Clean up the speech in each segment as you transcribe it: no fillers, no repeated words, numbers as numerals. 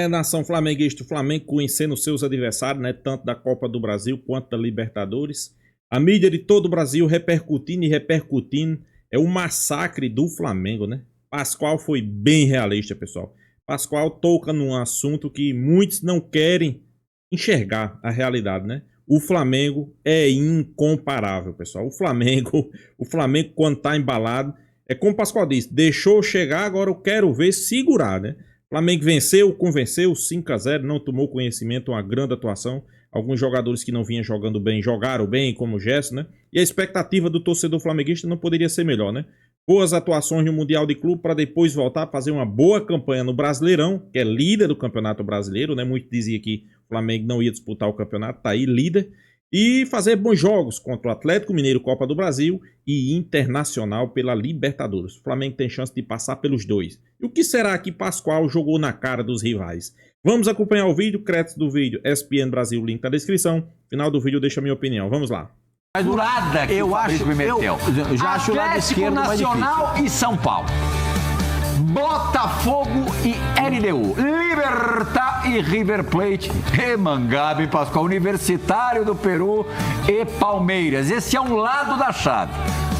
Nação flamenguista, o Flamengo conhecendo seus adversários, né, tanto da Copa do Brasil quanto da Libertadores. A mídia de todo o Brasil repercutindo e repercutindo. É o massacre do Flamengo, né? Pascoal foi bem realista, pessoal. Pascoal toca num assunto que muitos não querem enxergar a realidade, né? O Flamengo é incomparável, pessoal. O Flamengo quando tá embalado, é como o Pascoal disse, deixou chegar, agora eu quero ver segurar, né? O Flamengo venceu, convenceu, 5-0, não tomou conhecimento, uma grande atuação. Alguns jogadores que não vinham jogando bem, jogaram bem, como o Gerson, né? E a expectativa do torcedor flamenguista não poderia ser melhor, né? Boas atuações no Mundial de Clube para depois voltar a fazer uma boa campanha no Brasileirão, que é líder do Campeonato Brasileiro, né? Muito dizia que o Flamengo não ia disputar o campeonato, tá aí líder. E fazer bons jogos contra o Atlético Mineiro, Copa do Brasil e Internacional pela Libertadores. O Flamengo tem chance de passar pelos dois. E o que será que Pascoal jogou na cara dos rivais? Vamos acompanhar o vídeo, créditos do vídeo ESPN Brasil, link na descrição. Final do vídeo deixa a minha opinião. Vamos lá. Durada que eu acho que meteu. Eu já acho o lado esquerdo mais difícil. Nacional e São Paulo. Botafogo e LDU, Libertad e River Plate, Remangabe, Pascoal, Universitário do Peru e Palmeiras. Esse é um lado da chave.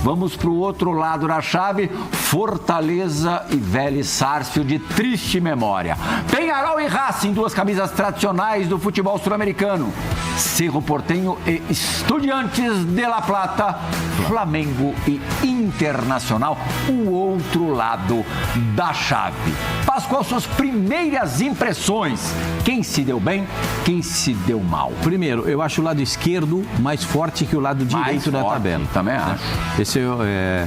Vamos para o outro lado da chave, Fortaleza e Vélez Sarsfield, de triste memória. Peñarol e Racing, duas camisas tradicionais do futebol sul-americano. Cerro Porteño e Estudiantes de La Plata, Flamengo e Internacional, o outro lado da chave. Pascoal, suas primeiras impressões. Quem se deu bem, quem se deu mal? Primeiro, eu acho o lado esquerdo mais forte que o lado direito da tabela. Também acho. Esse é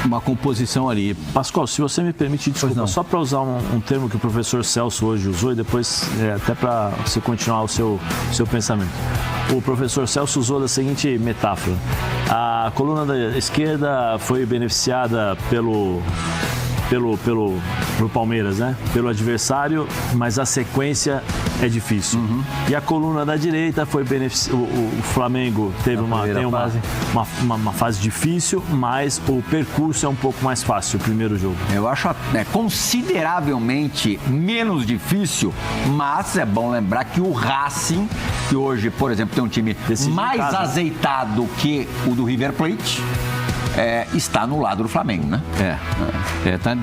uma composição ali. Pascoal, se você me permite, desculpa, só para usar um termo que o professor Celso hoje usou e depois até para você continuar o seu pensamento. O professor Celso usou da seguinte metáfora: a coluna da esquerda foi beneficiada pelo Palmeiras, né? Pelo adversário, mas a sequência é difícil. E a coluna da direita foi beneficiada. O Flamengo teve uma fase difícil, mas o percurso é um pouco mais fácil, o primeiro jogo. Eu acho consideravelmente menos difícil, mas é bom lembrar que o Racing, que hoje, por exemplo, tem um time mais azeitado que o do River Plate, está no lado do Flamengo, né?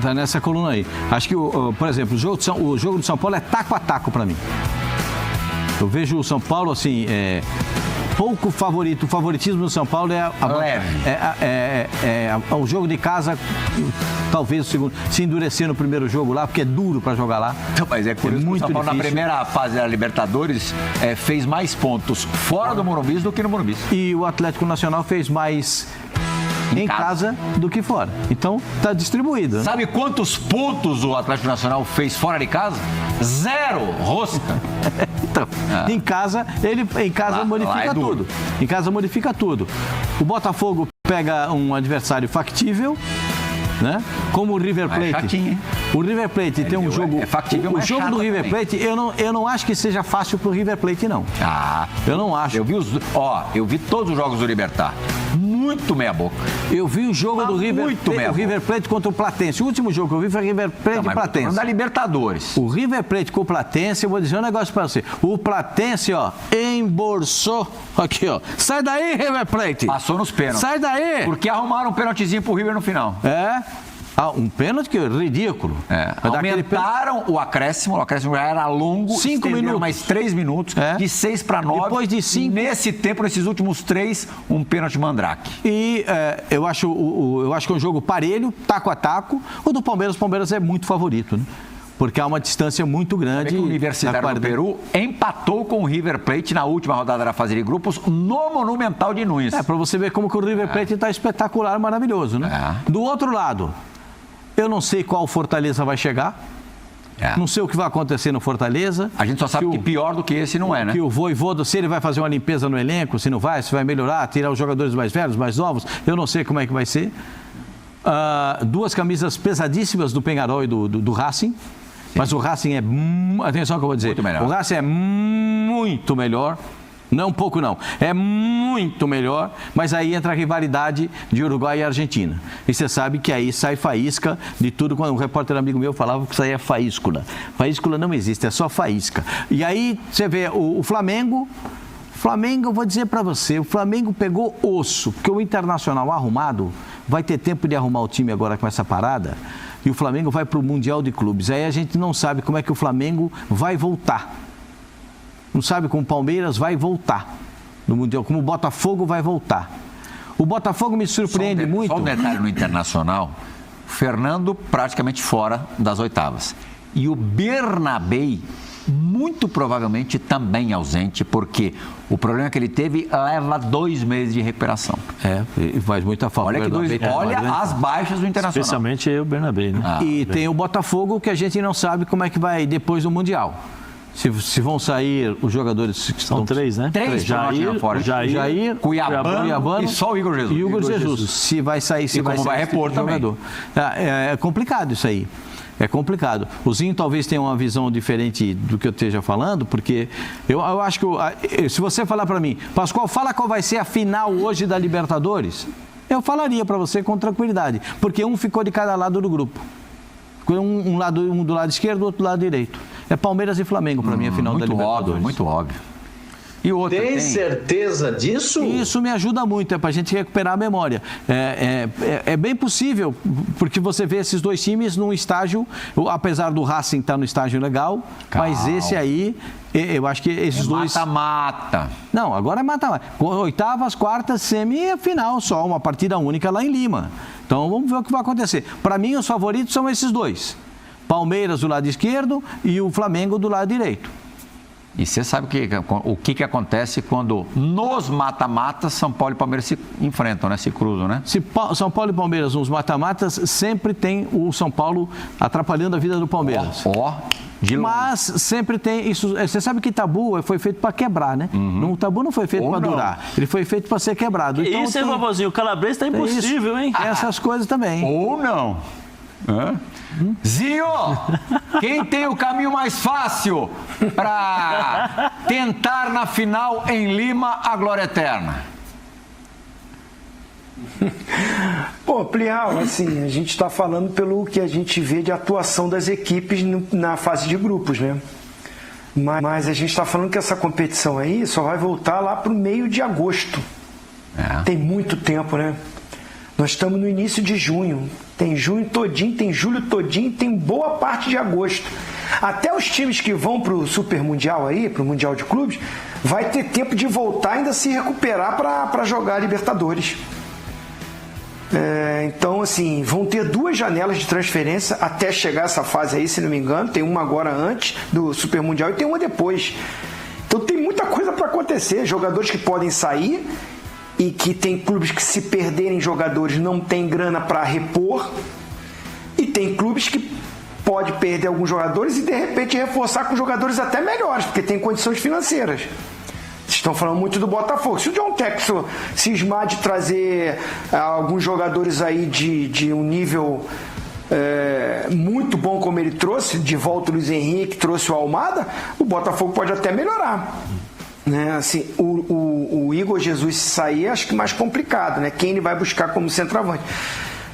Tá nessa coluna aí. Acho que, por exemplo, o jogo do São Paulo é taco a taco para mim. Eu vejo o São Paulo, assim, pouco favorito. O favoritismo do São Paulo o jogo de casa, talvez o segundo, se endurecer no primeiro jogo lá, porque é duro para jogar lá. Então, mas é curioso que o São Paulo, na primeira fase da Libertadores, fez mais pontos fora do Morumbi do que no Morumbi. E o Atlético Nacional fez mais em casa do que fora. Então, tá distribuído. Sabe quantos pontos o Atlético Nacional fez fora de casa? 0, rosca. Então, em casa modifica tudo. Em casa modifica tudo. O Botafogo pega um adversário factível, né? Como o River Plate. O River Plate tem um jogo. O jogo do River Plate, eu não acho que seja fácil pro River Plate, não. Eu não acho. Eu vi todos os jogos do Libertad. Muito meia boca. Eu vi o jogo do River Plate contra o Platense. O último jogo que eu vi foi River Plate e Platense. Da Libertadores. O River Plate com o Platense, eu vou dizer um negócio pra você. O Platense, embolsou. Aqui, sai daí, River Plate. Passou nos pênaltis. Sai daí. Porque arrumaram um pênaltizinho pro River no final. Um pênalti que é ridículo. Aumentaram o acréscimo já era longo. 5 minutos. Mais 3 minutos, de 6 para 9. Depois de 5. Nesse tempo, nesses últimos 3, um pênalti mandrake. E eu acho que é um jogo parelho, taco a taco. O do Palmeiras é muito favorito, né? Porque há uma distância muito grande. O Universitário do Peru empatou com o River Plate na última rodada da fase de grupos no Monumental de Nunes. Para você ver como que o River Plate está espetacular, maravilhoso, né? Do outro lado, eu não sei qual Fortaleza vai chegar. Não sei o que vai acontecer no Fortaleza. A gente só sabe que pior do que esse não é, né? Que o Vojvoda, se ele vai fazer uma limpeza no elenco, se não vai, se vai melhorar, tirar os jogadores mais velhos, mais novos, eu não sei como é que vai ser. Duas camisas pesadíssimas do Peñarol e do Racing. Mas o Racing atenção que eu vou dizer. Muito melhor. O Racing é muito melhor. Não é um pouco, não. É muito melhor, mas aí entra a rivalidade de Uruguai e Argentina. E você sabe que aí sai faísca de tudo. Quando um repórter amigo meu falava que isso aí é faíscula. Faíscula não existe, é só faísca. E aí você vê o Flamengo... eu vou dizer para você, o Flamengo pegou osso, porque o Internacional arrumado vai ter tempo de arrumar o time agora com essa parada, e o Flamengo vai para o Mundial de Clubes. Aí a gente não sabe como é que o Flamengo vai voltar. Não sabe como o Palmeiras vai voltar no Mundial, como o Botafogo vai voltar. O Botafogo me surpreende muito. Só um detalhe no Internacional, Fernando praticamente fora das oitavas. E o Bernabéu muito provavelmente também ausente, porque o problema que ele teve leva 2 meses de recuperação. E faz muita falta. Olha as baixas do Internacional. Especialmente o Bernabéu, né? E tem o Botafogo, que a gente não sabe como é que vai depois do Mundial. Se vão sair os jogadores que estão... São 3, né? 3 Jair, Cuiabano e só o Igor Jesus. E o Igor Jesus. Se vai sair, se vai como vai repor também. É complicado isso aí. É complicado. O Zinho talvez tenha uma visão diferente do que eu esteja falando, porque eu acho que, se você falar para mim, Pascoal, fala qual vai ser a final hoje da Libertadores, eu falaria para você com tranquilidade, porque um ficou de cada lado do grupo. Um do lado esquerdo, outro do lado direito. É Palmeiras e Flamengo para mim a final da Libertadores. Muito óbvio. E outra, tem certeza disso? Isso me ajuda muito, é para a gente recuperar a memória. É bem possível, porque você vê esses dois times num estágio, apesar do Racing estar no estágio legal, mas esse aí, eu acho que esses dois... Mata-mata. Não, agora é mata-mata. Oitavas, quartas, semi e final, só uma partida única lá em Lima. Então vamos ver o que vai acontecer. Para mim, os favoritos são esses dois. Palmeiras do lado esquerdo e o Flamengo do lado direito. E você sabe o que acontece quando nos mata-matas São Paulo e Palmeiras se enfrentam, né? Se cruzam, né? Se São Paulo e Palmeiras nos mata-matas, sempre tem o São Paulo atrapalhando a vida do Palmeiras. Mas sempre tem isso. Você sabe que tabu foi feito para quebrar, né? O tabu não foi feito para durar. Ele foi feito para ser quebrado. Então, isso, hein, Babozinho? O Calabrese está impossível, hein? Essas coisas também. Ou não. Zinho, quem tem o caminho mais fácil para tentar na final em Lima a glória eterna? Pô, Plial, assim, a gente está falando pelo que a gente vê de atuação das equipes na fase de grupos, né? Mas a gente está falando que essa competição aí só vai voltar lá para o meio de agosto. Tem muito tempo, né? Nós estamos no início de junho. Tem junho todinho, tem julho todinho, tem boa parte de agosto. Até os times que vão para o Super Mundial aí, para o Mundial de Clubes, vai ter tempo de voltar e ainda se recuperar para jogar a Libertadores. Então, assim, vão ter 2 janelas de transferência até chegar essa fase aí, se não me engano. Tem uma agora antes do Super Mundial e tem uma depois. Então tem muita coisa para acontecer. Jogadores que podem sair e que tem clubes que, se perderem jogadores, não tem grana para repor, e tem clubes que pode perder alguns jogadores e de repente reforçar com jogadores até melhores, porque tem condições financeiras. Vocês estão falando muito do Botafogo. Se o John Textor cismar de trazer alguns jogadores aí de um nível muito bom, como ele trouxe, de volta o Luiz Henrique, trouxe o Almada, o Botafogo pode até melhorar. Né? Assim, o Igor Jesus sair, acho que mais complicado, né? Quem ele vai buscar como centroavante.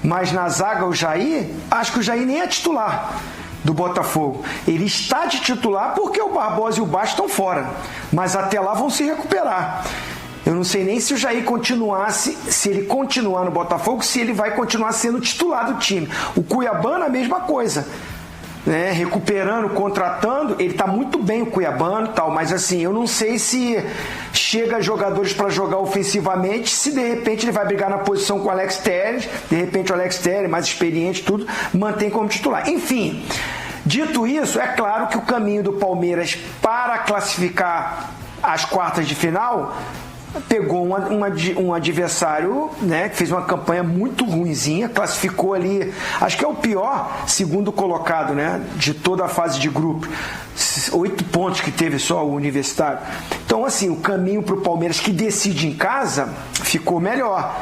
Mas na zaga, o Jair, acho que o Jair nem é titular do Botafogo. Ele está de titular porque o Barbosa e o Bastos estão fora, mas até lá vão se recuperar. Eu não sei nem se o Jair continuasse, se ele continuar no Botafogo, se ele vai continuar sendo titular do time. O Cuiabano, a mesma coisa. Né, recuperando, contratando, ele está muito bem, o Cuiabano e tal, mas assim, eu não sei se chega jogadores para jogar ofensivamente, se de repente ele vai brigar na posição com o Alex Telles, de repente o Alex Telles, mais experiente, tudo, mantém como titular. Enfim, dito isso, é claro que o caminho do Palmeiras para classificar as quartas de final pegou um adversário, né, que fez uma campanha muito ruinzinha, classificou ali, acho que é o pior segundo colocado, né, de toda a fase de grupo, 8 pontos que teve só o Universitário. Então, assim, o caminho para o Palmeiras, que decide em casa, ficou melhor.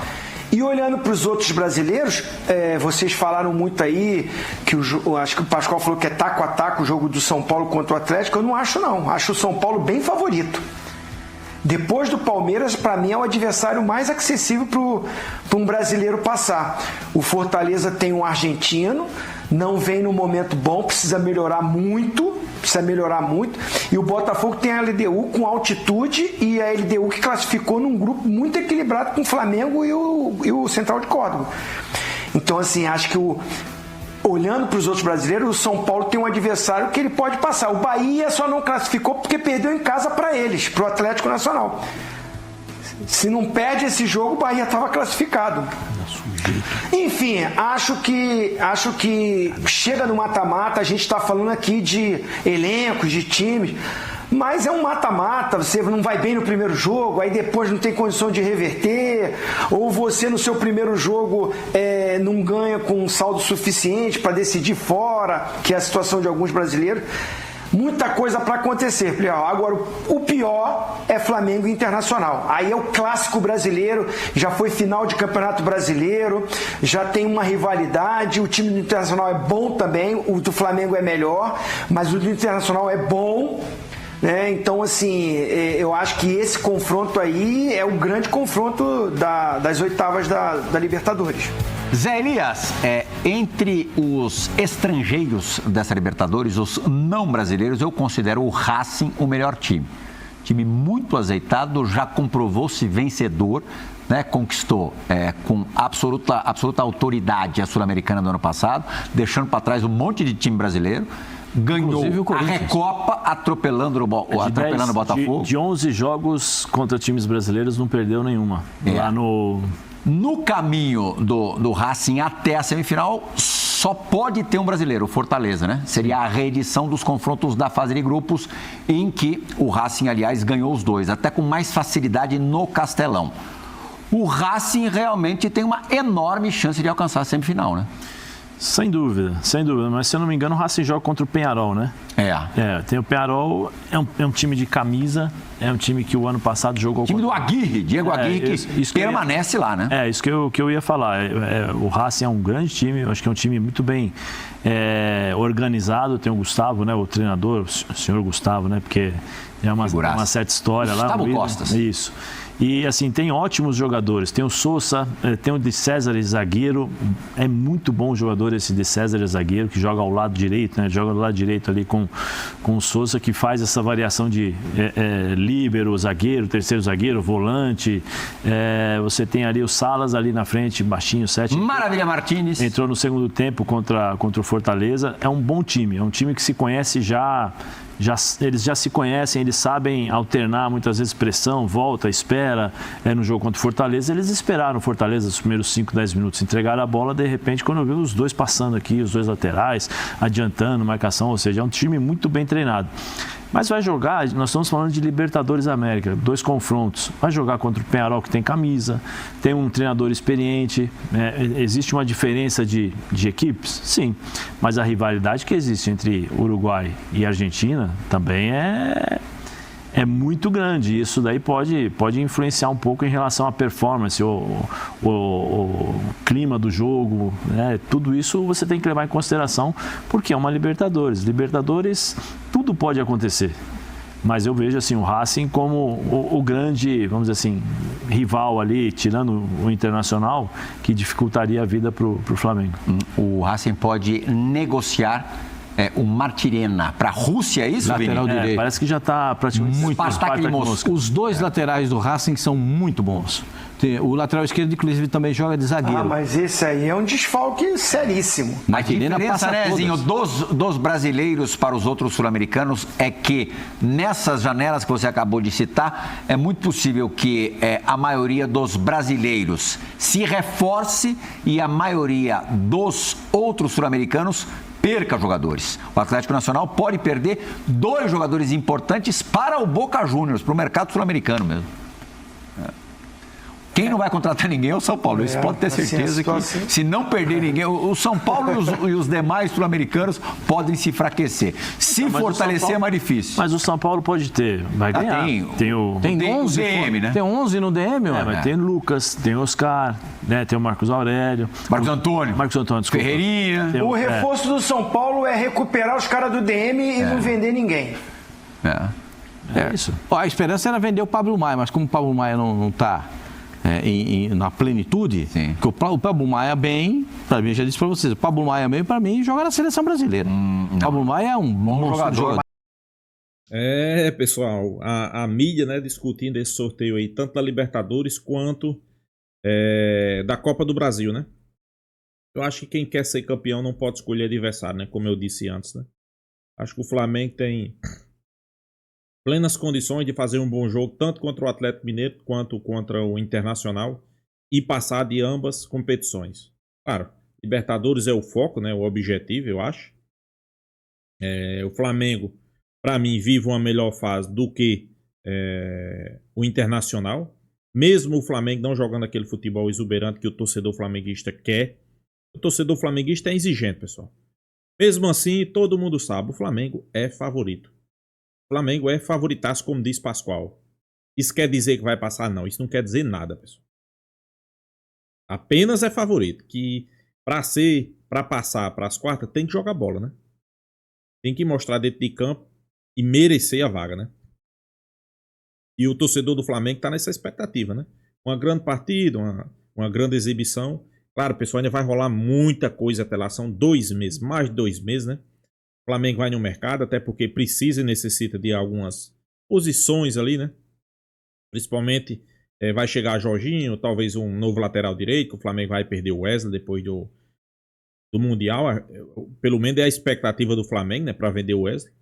E olhando para os outros brasileiros, vocês falaram muito aí, que acho que o Pascoal falou que é taco a taco o jogo do São Paulo contra o Atlético. Eu não acho, não. Acho o São Paulo bem favorito. Depois do Palmeiras, para mim, é o adversário mais acessível para um brasileiro passar. O Fortaleza tem um argentino, não vem no momento bom, precisa melhorar muito. E o Botafogo tem a LDU com altitude e a LDU que classificou num grupo muito equilibrado com o Flamengo e o Central de Córdoba. Então, assim, acho que olhando para os outros brasileiros, o São Paulo tem um adversário que ele pode passar. O Bahia só não classificou porque perdeu em casa para eles, para o Atlético Nacional. Se não perde esse jogo, o Bahia estava classificado. Enfim, acho que chega no mata-mata. A gente está falando aqui de elencos, de times, mas é um mata-mata. Você não vai bem no primeiro jogo, aí depois não tem condição de reverter, ou você no seu primeiro jogo não ganha com um saldo suficiente para decidir fora, que é a situação de alguns brasileiros. Muita coisa para acontecer, Plial. Agora, o pior é Flamengo e Internacional. Aí é o clássico brasileiro, já foi final de Campeonato Brasileiro, já tem uma rivalidade, o time do Internacional é bom também, o do Flamengo é melhor, mas o do Internacional é bom, né? Então, assim, eu acho que esse confronto aí é o grande confronto das oitavas da Libertadores. Zé Elias, entre os estrangeiros dessa Libertadores, os não brasileiros, eu considero o Racing o melhor time. Time muito azeitado, já comprovou-se vencedor, né? Conquistou com absoluta autoridade a Sul-Americana do ano passado, deixando para trás um monte de time brasileiro. Ganhou a Recopa atropelando o Botafogo. De 11 jogos contra times brasileiros, não perdeu nenhuma. Lá No caminho do Racing até a semifinal, só pode ter um brasileiro, o Fortaleza, né? Seria a reedição dos confrontos da fase de grupos, em que o Racing, aliás, ganhou os dois, até com mais facilidade no Castelão. O Racing realmente tem uma enorme chance de alcançar a semifinal, né? Sem dúvida. Mas, se eu não me engano, o Racing joga contra o Peñarol, né? Tem o Peñarol, é um time de camisa, é um time que o ano passado jogou... time do Aguirre, Diego Aguirre, que permanece lá, né? Isso que eu ia falar. O Racing é um grande time, eu acho que é um time muito bem organizado. Tem o Gustavo, né? O treinador, o senhor Gustavo, né? Porque é uma certa história lá. Gustavo Costas. Isso. E, assim, tem ótimos jogadores. Tem o Sousa, tem o de César, zagueiro. É muito bom o jogador esse de César, zagueiro, que joga ao lado direito, né? Joga do lado direito ali com o Sousa, que faz essa variação de líbero, zagueiro, terceiro zagueiro, volante. Você tem ali o Salas ali na frente, baixinho, 7. Maravilha Martínez. Entrou no segundo tempo contra o Fortaleza. É um bom time. É um time que se conhece eles já se conhecem, eles sabem alternar muitas vezes pressão, volta, espera. No jogo contra o Fortaleza, eles esperaram o Fortaleza os primeiros 5, 10 minutos, entregaram a bola, de repente, quando eu vi os dois passando aqui, os dois laterais, adiantando, marcação, ou seja, é um time muito bem treinado. Mas vai jogar, nós estamos falando de Libertadores América, 2 confrontos. Vai jogar contra o Peñarol, que tem camisa, tem um treinador experiente. Existe uma diferença de equipes? Sim. Mas a rivalidade que existe entre Uruguai e Argentina também é muito grande. Isso daí pode influenciar um pouco em relação à performance, o clima do jogo, né? Tudo isso você tem que levar em consideração, porque é uma Libertadores. Libertadores, tudo pode acontecer. Mas eu vejo assim, o Racing como o grande, vamos dizer assim, rival ali, tirando o Internacional, que dificultaria a vida para o Flamengo. O Racing pode negociar o Martirena para a Rússia, é isso, lateral direito. Parece que já está praticamente muito bom. Os dois laterais do Racing são muito bons. O lateral esquerdo, inclusive, também joga de zagueiro. Mas esse aí é um desfalque seríssimo. A diferença, né, Zinho, dos brasileiros para os outros sul-americanos é que nessas janelas que você acabou de citar, é muito possível que a maioria dos brasileiros se reforce e a maioria dos outros sul-americanos perca jogadores. O Atlético Nacional pode perder 2 jogadores importantes para o Boca Juniors, para o mercado sul-americano mesmo. Quem não vai contratar ninguém é o São Paulo. Isso pode ter certeza que se não perder ninguém, o São Paulo e os demais sul-americanos podem se enfraquecer. Se fortalecer é mais difícil. Mas o São Paulo pode ter, vai ganhar. Tem 11 DM, né? Tem 11 no DM, mas tem Lucas, tem Oscar, né? Tem o Marcos Aurélio. Marcos Antônio, desculpa. Ferreirinha. O reforço do São Paulo é recuperar os caras do DM e não vender ninguém. É isso. A esperança era vender o Pablo Maia, mas como o Pablo Maia não está na plenitude, que o Pablo Maia bem, para mim, já disse para vocês, o Pablo Maia bem, para mim, joga na seleção brasileira. O Pablo Maia é um bom jogador. Pessoal, a mídia, né, discutindo esse sorteio aí, tanto da Libertadores quanto da Copa do Brasil, né? Eu acho que quem quer ser campeão não pode escolher adversário, né? Como eu disse antes, né? Acho que o Flamengo tem plenas condições de fazer um bom jogo, tanto contra o Atlético Mineiro quanto contra o Internacional, e passar de ambas competições. Claro, Libertadores é o foco, né? O objetivo, eu acho. O Flamengo, para mim, vive uma melhor fase do que o Internacional. Mesmo o Flamengo não jogando aquele futebol exuberante que o torcedor flamenguista quer. O torcedor flamenguista é exigente, pessoal. Mesmo assim, todo mundo sabe, o Flamengo é favorito. O Flamengo é favoritaço, como diz Pascoal. Isso quer dizer que vai passar? Não, isso não quer dizer nada, pessoal. Apenas é favorito. Que para passar para as quartas, tem que jogar bola, né? Tem que mostrar dentro de campo e merecer a vaga, né? E o torcedor do Flamengo está nessa expectativa, né? Uma grande partida, uma grande exibição. Claro, pessoal, ainda vai rolar muita coisa até lá. São 2 meses, mais de 2 meses, né? O Flamengo vai no mercado, até porque precisa e necessita de algumas posições ali, né? Principalmente vai chegar Jorginho, talvez um novo lateral direito, que o Flamengo vai perder o Wesley depois do Mundial. Pelo menos é a expectativa do Flamengo, né? Para vender o Wesley.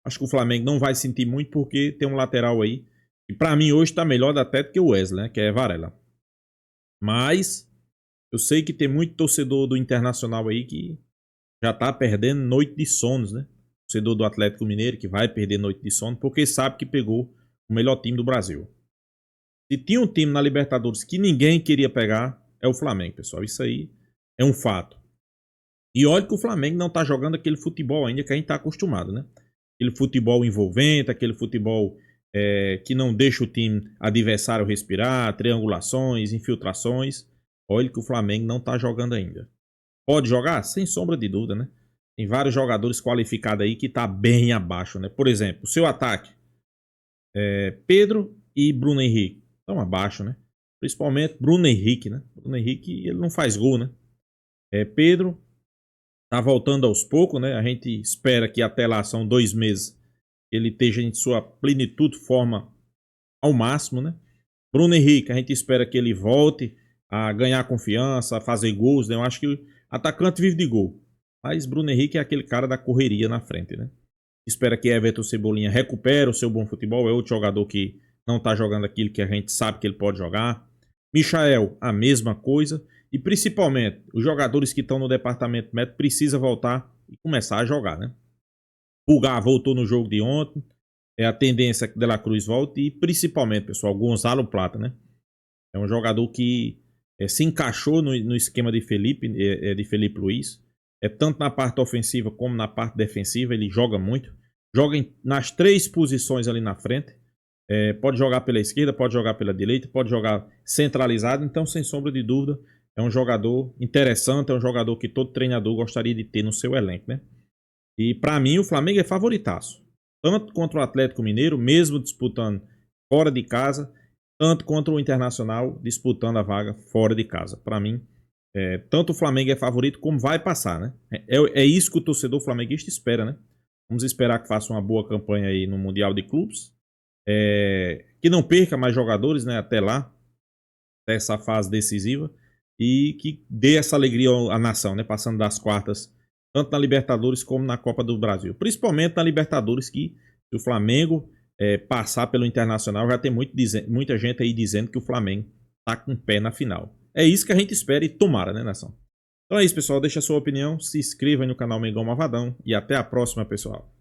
Acho que o Flamengo não vai sentir muito porque tem um lateral aí. E para mim hoje está melhor até do que o Wesley, né? Que é Varela. Mas eu sei que tem muito torcedor do Internacional aí que já tá perdendo noite de sonos, né? Torcedor do Atlético Mineiro que vai perder noite de sono porque sabe que pegou o melhor time do Brasil. Se tinha um time na Libertadores que ninguém queria pegar, é o Flamengo, pessoal. Isso aí é um fato. E olha que o Flamengo não tá jogando aquele futebol ainda que a gente tá acostumado, né? Aquele futebol envolvente, aquele futebol que não deixa o time adversário respirar, triangulações, infiltrações. Olha que o Flamengo não tá jogando ainda. Pode jogar? Sem sombra de dúvida, né? Tem vários jogadores qualificados aí que tá bem abaixo, né? Por exemplo, o seu ataque. Pedro e Bruno Henrique estão abaixo, né? Principalmente Bruno Henrique, né? Bruno Henrique, ele não faz gol, né? Pedro tá voltando aos poucos, né? A gente espera que até lá são 2 meses ele esteja em sua plenitude, forma ao máximo, né? Bruno Henrique, a gente espera que ele volte a ganhar confiança, a fazer gols, né? Eu acho que o atacante vive de gol. Mas Bruno Henrique é aquele cara da correria na frente, né? Espera que Everton Cebolinha recupere o seu bom futebol. É outro jogador que não tá jogando aquilo que a gente sabe que ele pode jogar. Michael, a mesma coisa. E principalmente, os jogadores que estão no departamento médico precisam voltar e começar a jogar, né? Pulgar voltou no jogo de ontem. A tendência é que De La Cruz volte. E principalmente, pessoal, Gonzalo Plata, né? É um jogador que se encaixou no esquema de Felipe Luiz. Tanto na parte ofensiva como na parte defensiva. Ele joga muito. Joga nas 3 posições ali na frente. Pode jogar pela esquerda, pode jogar pela direita, pode jogar centralizado. Então, sem sombra de dúvida, é um jogador interessante. É um jogador que todo treinador gostaria de ter no seu elenco, né? E para mim o Flamengo é favoritaço. Tanto contra o Atlético Mineiro, mesmo disputando fora de casa, tanto contra o Internacional, disputando a vaga fora de casa. Para mim, tanto o Flamengo é favorito como vai passar, né? É isso que o torcedor flamenguista espera, né? Vamos esperar que faça uma boa campanha aí no Mundial de Clubes. Que não perca mais jogadores, né? Até lá, até essa fase decisiva. E que dê essa alegria à nação, né? Passando das quartas, tanto na Libertadores como na Copa do Brasil. Principalmente na Libertadores, que se o Flamengo passar pelo Internacional, já tem muita gente aí dizendo que o Flamengo tá com o pé na final. É isso que a gente espera e tomara, né, nação? Então é isso, pessoal. Deixa a sua opinião, se inscreva aí no canal Mengão Malvadão e até a próxima, pessoal.